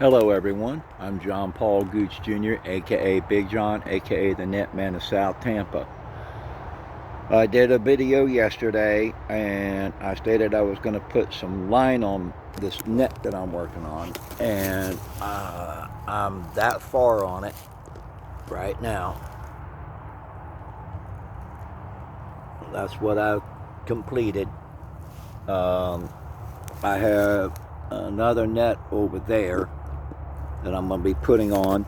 Hello everyone, I'm John Paul Gooch Jr., aka Big John, aka the Net Man of South Tampa. I did a video yesterday and I stated I was going to put some line on this net that I'm working on, and I'm that far on it right now. That's what I've completed. I have another net over there that I'm going to be putting on,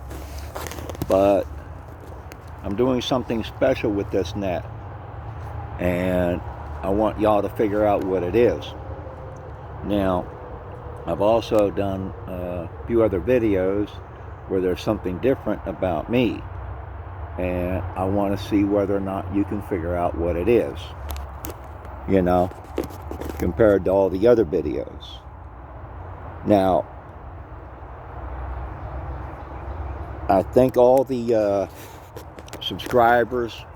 but I'm doing something special with this net, and I want y'all to figure out what it is. Now, I've also done a few other videos where there's something different about me, and I want to see whether or not you can figure out what it is, you know, compared to all the other videos. Now, I think all the subscribers,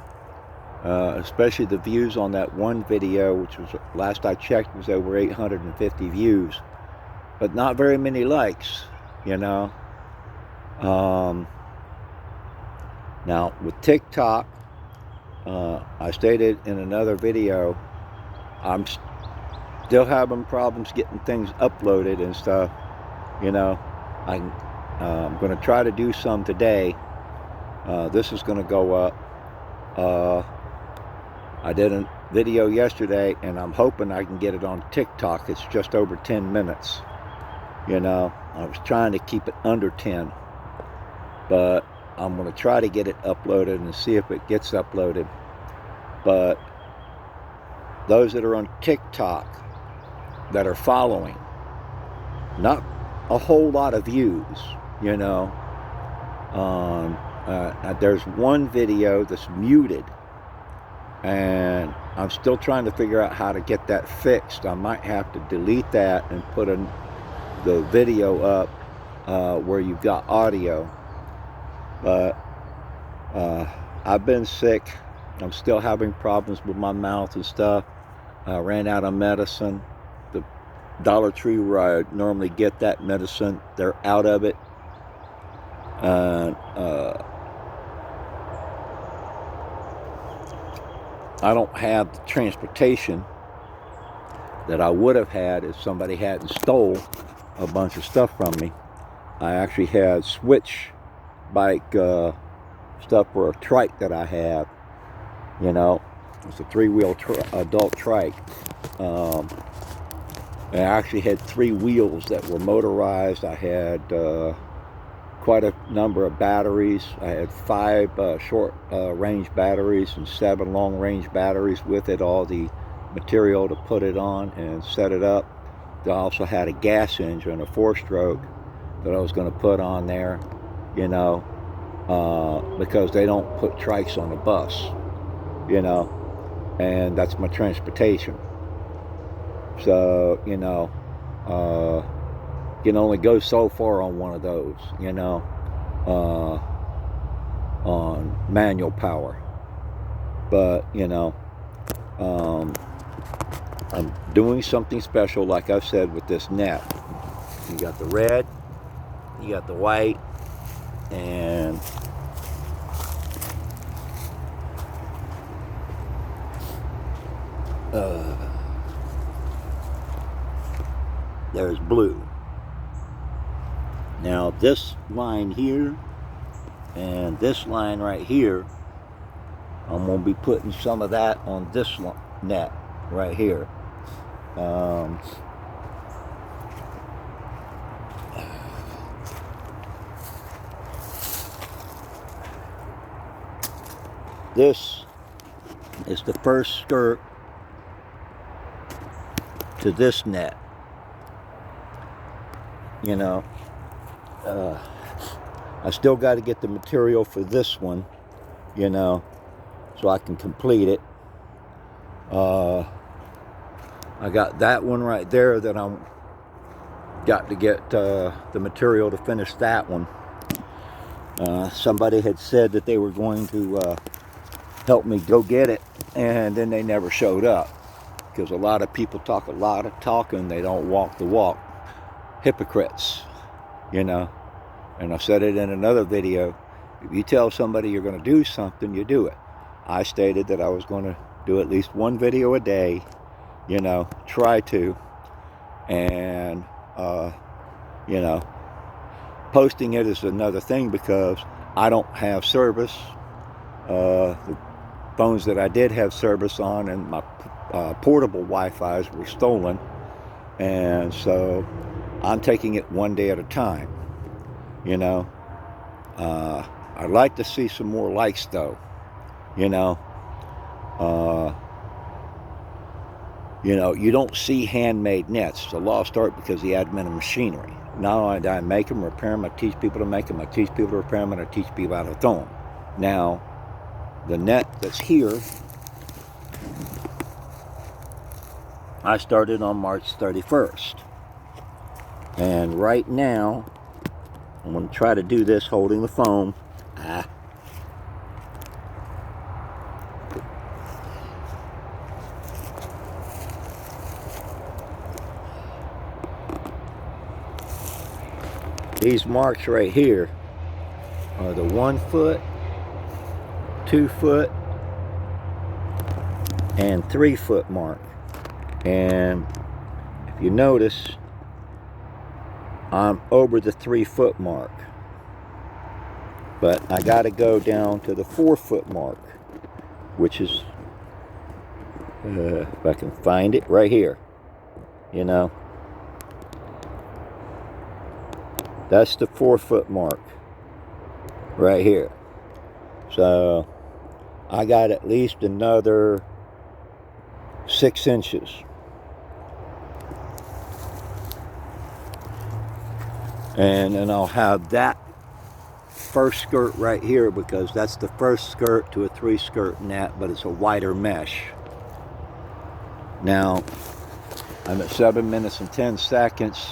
especially the views on that one video, which was, last I checked, was over 850 views, but not very many likes, you know. Now with TikTok, I stated in another video, I'm still having problems getting things uploaded and stuff, you know. I'm going to try to do some today. This is going to go up. I did a video yesterday, and I'm hoping I can get it on TikTok. It's just over 10 minutes. You know, I was trying to keep it under 10, but I'm going to try to get it uploaded and see if it gets uploaded. But those that are on TikTok that are following, not a whole lot of views, you know. There's one video that's muted, and I'm still trying to figure out how to get that fixed. I might have to delete that and put the video up where you've got audio. But I've been sick. I'm still having problems with my mouth and stuff. I ran out of medicine. The Dollar Tree where I normally get that medicine, they're out of it. I don't have the transportation that I would have had if somebody hadn't stole a bunch of stuff from me. I actually had switch bike stuff for a trike that I have, you know. It's a three-wheel adult trike. I actually had 3 wheels that were motorized. I had quite a number of batteries. I had 5 short range batteries and 7 long range batteries with it, all the material to put it on and set it up. I also had a gas engine, a 4-stroke, that I was going to put on there, you know, because they don't put trikes on a bus, you know, and that's my transportation. So, you know, you can only go so far on one of those, you know, on manual power. But, you know, I'm doing something special, like I've said, with this net. You got the red, you got the white, and there's blue. Now this line here and this line right here, I'm going to be putting some of that on this net right here. This is the first skirt to this net, you know. I still got to get the material for this one, you know, so I can complete it. I got that one right there that I'm got to get the material to finish that one. Somebody had said that they were going to help me go get it, and then they never showed up, because a lot of people talk a lot of talking, they don't walk the walk. Hypocrites. you know. And I said it in another video. If you tell somebody you're going to do something, you do it. I stated that I was going to do at least one video a day, you know, try to. And, you know, posting it is another thing because I don't have service. The phones that I did have service on and my portable Wi-Fi's were stolen. And so I'm taking it one day at a time, you know. I'd like to see some more likes though, you know. You don't see handmade nets. It's a lost art because of the advent of machinery. Not only do I make them, repair them, I teach people to make them, I teach people to repair them, and I teach people how to throw them. Now, the net that's here, I started on March 31st. And right now, I'm going to try to do this holding the phone. These marks right here are the 1 foot, 2 foot, and 3 foot mark. And if you notice, I'm over the 3 foot mark. But I got to go down to the 4 foot mark, which is, if I can find it, right here. You know, that's the 4 foot mark right here. So I got at least another 6 inches. And then I'll have that first skirt right here because that's the first skirt to a 3 skirt net, but it's a wider mesh. Now I'm at 7 minutes and 10 seconds,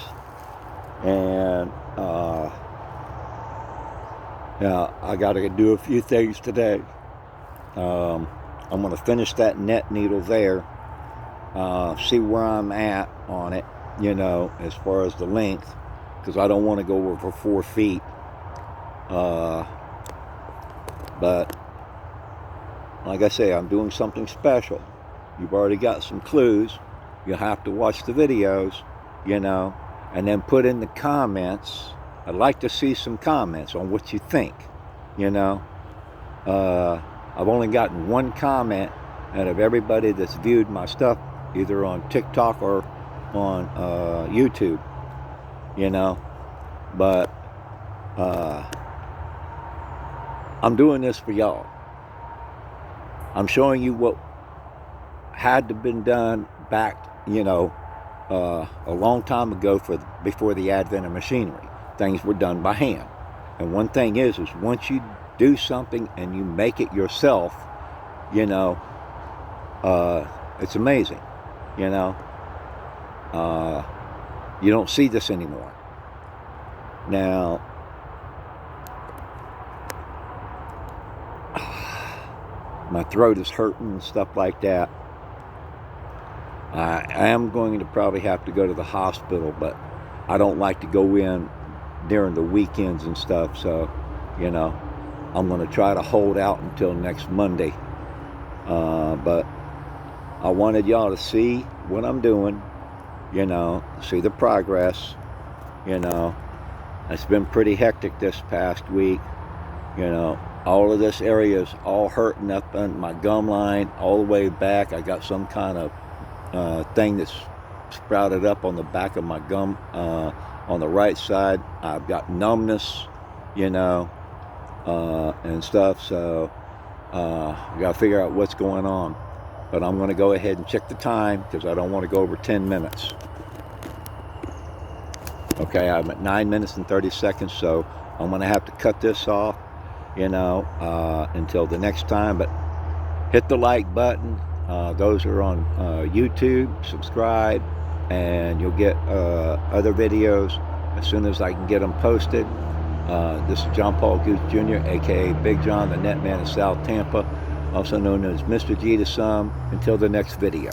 and yeah, I got to do a few things today. I'm going to finish that net needle there, see where I'm at on it, you know, as far as the length, because I don't want to go over 4 feet. But like I say, I'm doing something special. You've already got some clues. You'll have to watch the videos, you know, and then put in the comments. I'd like to see some comments on what you think, you know. I've only gotten 1 comment out of everybody that's viewed my stuff, either on TikTok or on YouTube, you know. But I'm doing this for y'all. I'm showing you what had to been done back, you know, a long time ago before the advent of machinery. Things were done by hand. And one thing is once you do something and you make it yourself, you know, it's amazing, you know. You don't see this anymore. Now, my throat is hurting and stuff like that. I am going to probably have to go to the hospital, but I don't like to go in during the weekends and stuff, so, you know, I'm going to try to hold out until next Monday. But I wanted y'all to see what I'm doing, you know, see the progress, you know. It's been pretty hectic this past week, you know. All of this area is all hurting up on my gum line all the way back. I got some kind of thing that's sprouted up on the back of my gum on the right side. I've got numbness, you know, and stuff, so I got to figure out what's going on. But I'm going to go ahead and check the time because I don't want to go over 10 minutes. Okay, I'm at 9 minutes and 30 seconds, so I'm going to have to cut this off, you know, until the next time. But hit the like button. Those are on YouTube. Subscribe, and you'll get other videos as soon as I can get them posted. This is John Paul Goose Jr., aka Big John, the Netman of South Tampa, also known as Mr. G to some. Until the next video.